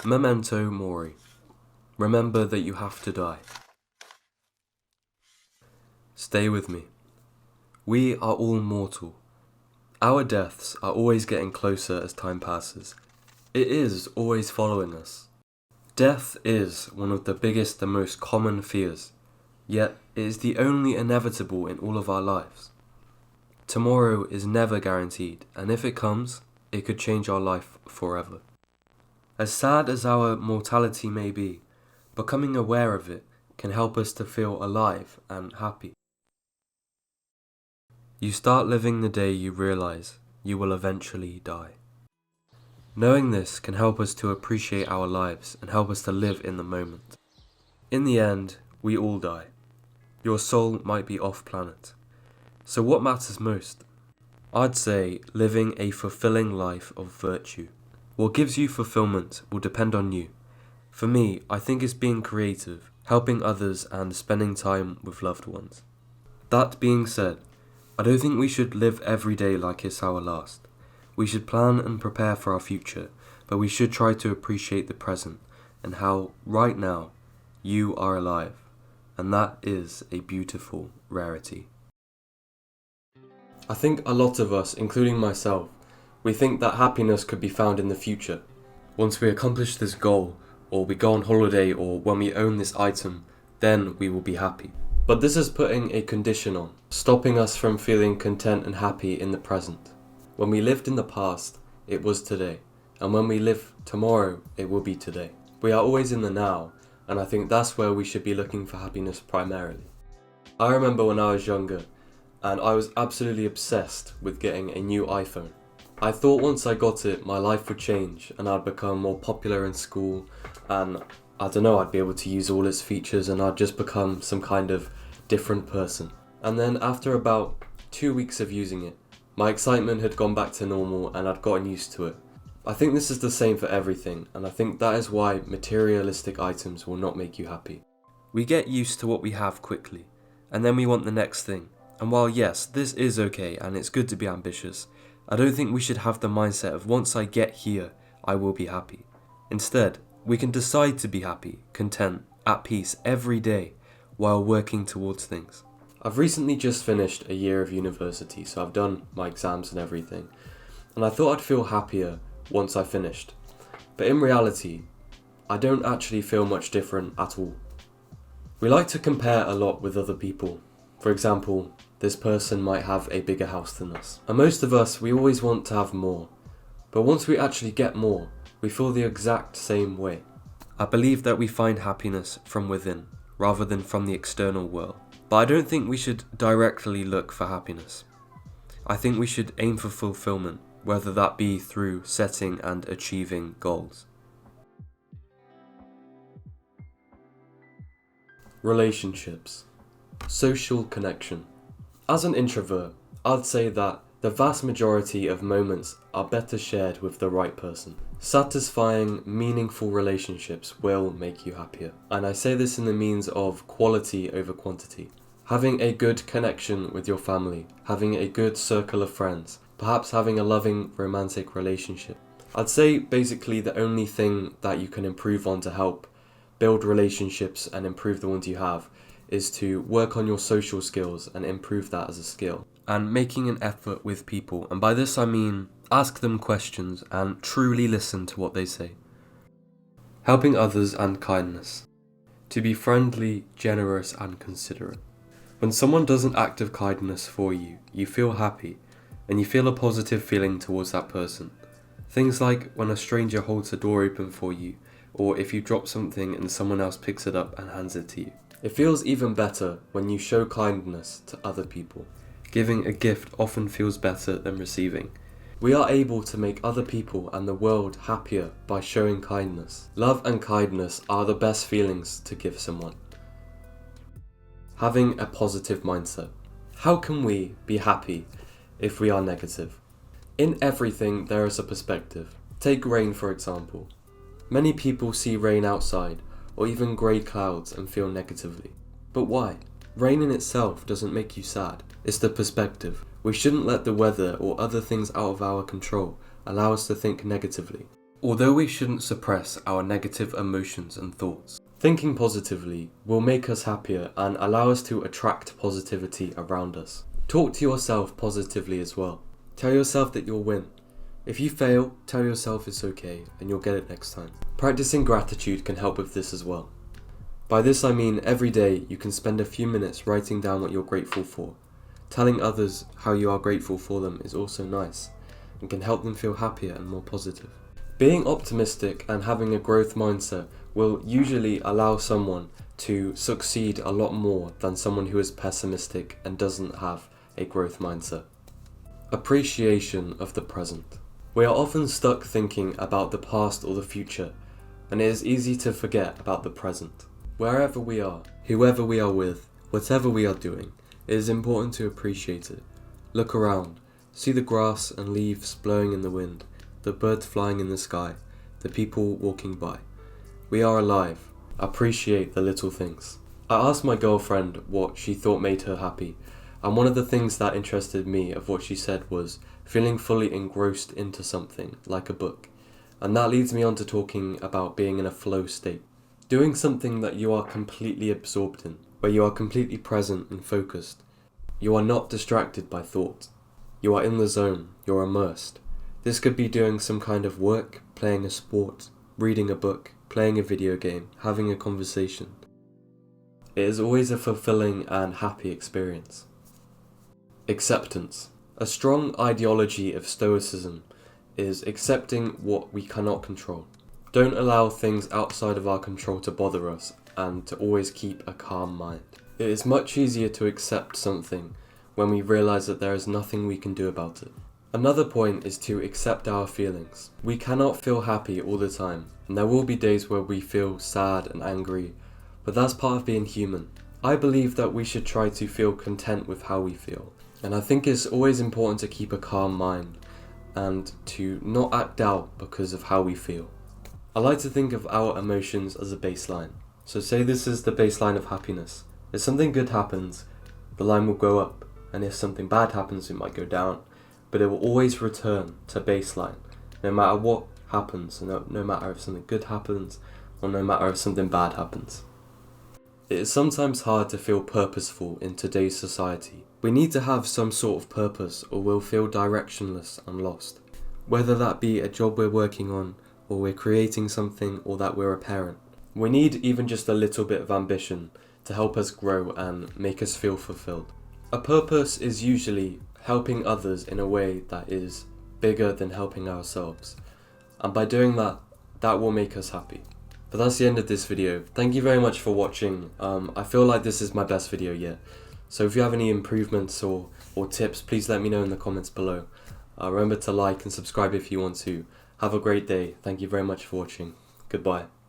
Memento mori. Remember that you have to die. Stay with me. We are all mortal. Our deaths are always getting closer as time passes. It is always following us. Death is one of the biggest and most common fears, yet it is the only inevitable in all of our lives. Tomorrow is never guaranteed, and if it comes, it could change our life forever. As sad as our mortality may be, becoming aware of it can help us to feel alive and happy. You start living the day you realize you will eventually die. Knowing this can help us to appreciate our lives and help us to live in the moment. In the end, we all die. Your soul might be off planet. So what matters most? I'd say living a fulfilling life of virtue. What gives you fulfillment will depend on you. For me, I think it's being creative, helping others and spending time with loved ones. That being said, I don't think we should live every day like it's our last. We should plan and prepare for our future, but we should try to appreciate the present and how, right now, you are alive. And that is a beautiful rarity. I think a lot of us, including myself, we think that happiness could be found in the future. Once we accomplish this goal, or we go on holiday, or when we own this item, then we will be happy. But this is putting a condition on, stopping us from feeling content and happy in the present. When we lived in the past, it was today. And when we live tomorrow, it will be today. We are always in the now, and I think that's where we should be looking for happiness primarily. I remember when I was younger, and I was absolutely obsessed with getting a new iPhone. I thought once I got it, my life would change and I'd become more popular in school, and I'd be able to use all its features and I'd just become some kind of different person. And then after about 2 weeks of using it, my excitement had gone back to normal and I'd gotten used to it. I think this is the same for everything, and I think that is why materialistic items will not make you happy. We get used to what we have quickly, and then we want the next thing. And while yes, this is okay and it's good to be ambitious, I don't think we should have the mindset of once I get here, I will be happy. Instead, we can decide to be happy, content, at peace every day while working towards things. I've recently just finished a year of university, so I've done my exams and everything, and I thought I'd feel happier once I finished. But in reality, I don't actually feel much different at all. We like to compare a lot with other people. For example, this person might have a bigger house than us. And most of us, we always want to have more. But once we actually get more, we feel the exact same way. I believe that we find happiness from within, rather than from the external world. But I don't think we should directly look for happiness. I think we should aim for fulfillment, whether that be through setting and achieving goals. Relationships. Social connection. As an introvert, I'd say that the vast majority of moments are better shared with the right person. Satisfying, meaningful relationships will make you happier. And I say this in the means of quality over quantity. Having a good connection with your family, having a good circle of friends, perhaps having a loving romantic relationship. I'd say basically the only thing that you can improve on to help build relationships and improve the ones you have is to work on your social skills and improve that as a skill. And making an effort with people, and by this I mean ask them questions and truly listen to what they say. Helping others and kindness. To be friendly, generous and considerate. When someone does an act of kindness for you, you feel happy and you feel a positive feeling towards that person. Things like when a stranger holds a door open for you, or if you drop something and someone else picks it up and hands it to you. It feels even better when you show kindness to other people. Giving a gift often feels better than receiving. We are able to make other people and the world happier by showing kindness. Love and kindness are the best feelings to give someone. Having a positive mindset. How can we be happy if we are negative? In everything there is a perspective. Take rain for example. Many people see rain outside or even grey clouds and feel negatively. But why? Rain in itself doesn't make you sad. It's the perspective. We shouldn't let the weather or other things out of our control allow us to think negatively. Although we shouldn't suppress our negative emotions and thoughts, thinking positively will make us happier and allow us to attract positivity around us. Talk to yourself positively as well. Tell yourself that you'll win. If you fail, tell yourself it's okay and you'll get it next time. Practicing gratitude can help with this as well. By this I mean every day you can spend a few minutes writing down what you're grateful for. Telling others how you are grateful for them is also nice and can help them feel happier and more positive. Being optimistic and having a growth mindset will usually allow someone to succeed a lot more than someone who is pessimistic and doesn't have a growth mindset. Appreciation of the present. We are often stuck thinking about the past or the future, and it is easy to forget about the present. Wherever we are, whoever we are with, whatever we are doing, it is important to appreciate it. Look around, see the grass and leaves blowing in the wind, the birds flying in the sky, the people walking by. We are alive. Appreciate the little things. I asked my girlfriend what she thought made her happy, and one of the things that interested me of what she said was feeling fully engrossed into something, like a book. And that leads me on to talking about being in a flow state. Doing something that you are completely absorbed in, where you are completely present and focused. You are not distracted by thought. You are in the zone, you're immersed. This could be doing some kind of work, playing a sport, reading a book, playing a video game, having a conversation. It is always a fulfilling and happy experience. Acceptance. A strong ideology of Stoicism is accepting what we cannot control. Don't allow things outside of our control to bother us and to always keep a calm mind. It is much easier to accept something when we realize that there is nothing we can do about it. Another point is to accept our feelings. We cannot feel happy all the time, and there will be days where we feel sad and angry, but that's part of being human. I believe that we should try to feel content with how we feel, and I think it's always important to keep a calm mind and to not act out because of how we feel. I like to think of our emotions as a baseline. So say this is the baseline of happiness. If something good happens, the line will go up, and if something bad happens, it might go down. But it will always return to baseline, no matter what happens, no matter if something good happens, or no matter if something bad happens. It is sometimes hard to feel purposeful in today's society. We need to have some sort of purpose, or we'll feel directionless and lost. Whether that be a job we're working on, or we're creating something, or that we're a parent. We need even just a little bit of ambition to help us grow and make us feel fulfilled. A purpose is usually helping others in a way that is bigger than helping ourselves. And by doing that, that will make us happy. But that's the end of this video. Thank you very much for watching. I feel like this is my best video yet. So if you have any improvements or tips, please let me know in the comments below. Remember to like and subscribe if you want to. Have a great day. Thank you very much for watching. Goodbye.